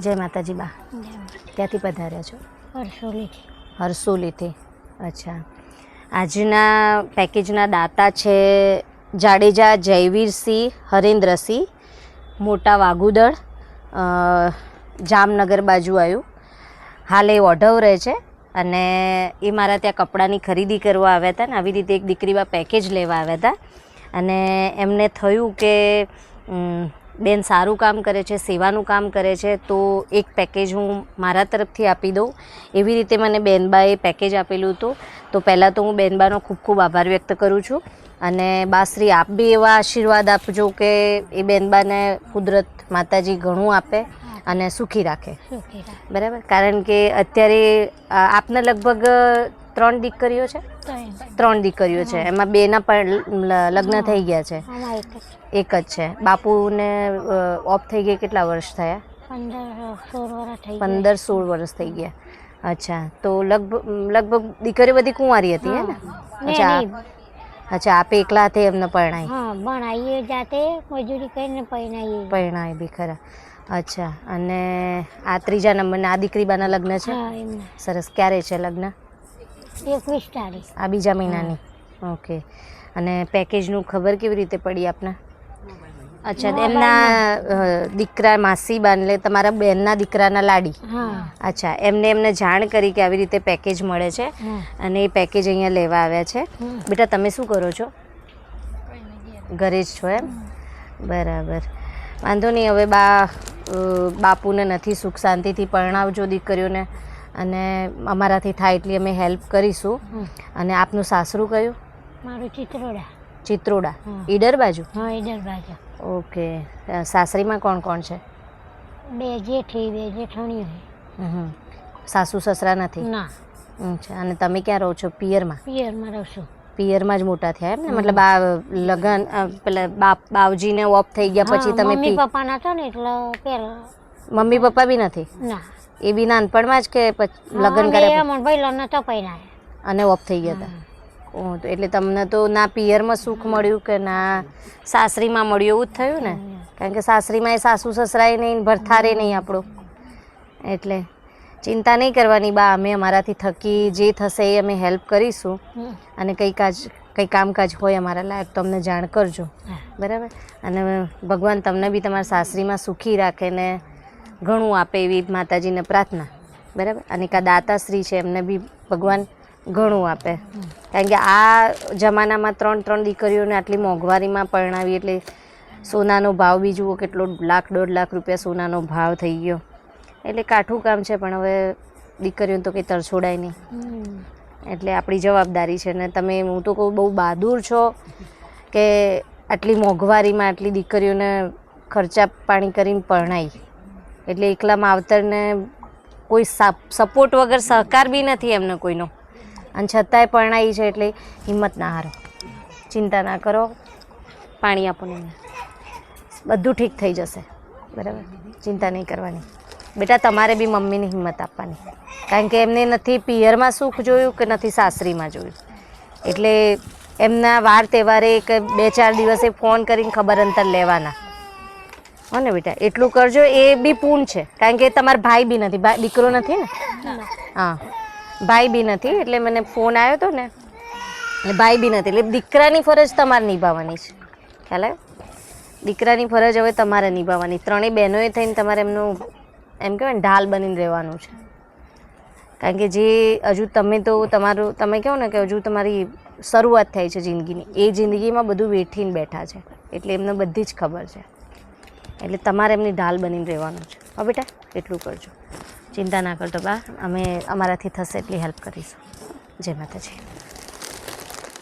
જય માતાજી બા. ક્યાંથી પધાર્યા છો? હરસોલીથી. અચ્છા. આજના પેકેજના દાતા છે જાડેજા જયવીરસિંહ હરેન્દ્રસિંહ, મોટા વાગુદળ, જામનગર બાજુ આવ્યું. હાલ એ ઓઢવ રહે છે અને એ મારા ત્યાં કપડાની ખરીદી કરવા આવ્યા હતા ને આવી રીતે એક દીકરીમાં પેકેજ લેવા આવ્યા હતા અને એમને થયું કે બેન સારું કામ કરે છે, સેવાનું કામ કરે છે, તો એક પેકેજ હું મારા તરફથી આપી દઉં. એવી રીતે મને બેનબાએ પેકેજ આપેલું હતું. તો પહેલાં તો હું બેનબાનો ખૂબ ખૂબ આભાર વ્યક્ત કરું છું અને બાશ્રી આપ બી એવા આશીર્વાદ આપજો કે એ બેનબાને કુદરત માતાજી ઘણું આપે અને સુખી રાખે. બરાબર. કારણ કે અત્યારે આપને લગભગ 3 દીકરીઓ છે? 3 દીકરીઓ છે. એમાં 2ના પણ લગ્ન થઈ ગયા છે, એક જ છે. બાપુને ઓફ થઈ ગઈ કેટલા વર્ષ થયા? 15-16 વર્ષ થઈ ગયા. અચ્છા. તો લગભગ દીકરીઓ બધી કુંવારી હતી હે ને? અચ્છા. આપે એકલા હાથે એમને પરણાવી જાતે મજૂરી કરીને પરણાવી બી ખરા. અચ્છા. અને આ 3જા નંબરના આ દીકરી બાના લગ્ન છે? સરસ. ક્યારે છે લગ્ન? 21 તારીખ આ બીજા મહિનાની. ઓકે. અને પેકેજનું ખબર કેવી રીતે પડી આપને? અચ્છા. એમના દીકરા માસી બાન એટલે તમારા બેનના દીકરાના લાડી. અચ્છા. એમને જાણ કરી કે આવી રીતે પેકેજ મળે છે અને એ પેકેજ અહીંયા લેવા આવ્યા છે. બેટા તમે શું કરો છો? ઘરે જ છો એમ? બરાબર. વાંધો નહીં. હવે બાપુને નથી સુખ, શાંતિથી પરણાવજો દીકરીઓને અને અમારાથી થાય એટલી અમે હેલ્પ કરીશું. અને આપનું સાસરું કયું? મારું ચિત્રોડા. ચિત્રોડા. ઈડર બાજુ? હા, ઈડર બાજુ. ઓકે. સાસરીમાં કોણ કોણ છે? 2 જેઠી 2 જેઠાણીઓ. સાસુ સસરા નથી? ના. અચ્છા. અને તમે ક્યાં રહો છો? પિયરમાં? પિયરમાં રહું છું. પિયરમાં જ મોટા થયા એમ ને? મતલબ આ લગન પેલા બાવજીને ઓફ થઈ ગયા પછી તમે મમ્મી પપ્પા નતા ને એટલે પહેલા. મમ્મી પપ્પા બી નથી? ના. એ બી નાનપણમાં જ કે લગ્ન કર્યા પહેલા નતા પહેલા અને ઓફ થઈ ગયા હતા? તો એટલે તમને તો ના પિયરમાં સુખ મળ્યું કે ના સાસરીમાં મળ્યું એવું જ થયું ને? કારણ કે સાસરીમાં એ સાસુ સસરાય નહીં, ભરથારે નહીં આપણું. એટલે ચિંતા નહીં કરવાની બા. અમે અમારાથી થકી જે થશે એ અમે હેલ્પ કરીશું અને કંઈ કામકાજ હોય અમારા લાયક તો અમને જાણ કરજો. બરાબર. અને ભગવાન તમને બી તમારા સાસરીમાં સુખી રાખે ને ઘણું આપે એવી માતાજીને પ્રાર્થના. બરાબર. અને કા દાતાશ્રી છે એમને બી ભગવાન ઘણું આપે. કારણ કે આ જમાનામાં 3 દીકરીઓને આટલી મોંઘવારીમાં પરણાવી એટલે સોનાનો ભાવ બી જુઓ કેટલો, 1-1.5 લાખ રૂપિયા સોનાનો ભાવ થઈ ગયો. એટલે કાઠું કામ છે પણ હવે દીકરીઓને તો કંઈ તરછોડાય નહીં. એટલે આપણી જવાબદારી છે. ને તમે, હું તો કહું, બહુ બહાદુર છો કે આટલી મોંઘવારીમાં આટલી દીકરીઓને ખર્ચા પાણી કરીને પરણાવી. એટલે એકલા માવતરને કોઈ સપોર્ટ વગર સહકાર બી નથી એમને કોઈનો, અને છતાંય પરણાવી છે. એટલે હિંમત ના હારો, ચિંતા ના કરો. પાણી આપો ને, બધું ઠીક થઈ જશે. બરાબર. ચિંતા નહીં કરવાની બેટા. તમારે બી મમ્મીની હિંમત આપવાની. કારણ કે એમને નથી પિયરમાં સુખ જોયું કે નથી સાસરીમાં જોયું. એટલે એમના વાર તહેવારે 2-4 દિવસે ફોન કરીને ખબર અંતર લેવાના. હો ને બેટા? એટલું કરજો. એ બી પૂન છે. કારણ કે તમારા ભાઈ બી નથી, દીકરો નથી ને? હા, ભાઈ બી નથી. એટલે મને ફોન આવ્યો હતો ને, એટલે ભાઈ બી નથી. એટલે દીકરાની ફરજ તમારે નિભાવવાની છે. ખ્યાલ આવ્યો? દીકરાની ફરજ હવે તમારે નિભાવવાની. 3 બહેનોએ થઈને તમારે એમનું એમ કહેવાય ને ઢાલ બનીને રહેવાનું છે. કારણ કે જે હજુ તમે કહો ને કે હજુ તમારી શરૂઆત થઈ છે જિંદગીની, એ જિંદગીમાં બધું વેઠીને બેઠા છે. એટલે એમને બધી જ ખબર છે. એટલે તમારે એમની ઢાલ બનીને રહેવાનું છે. હા બેટા? એટલું કરજો. ચિંતા ના કરતો બા. અમે અમારાથી થશે એટલી હેલ્પ કરીશું. જય માતાજી.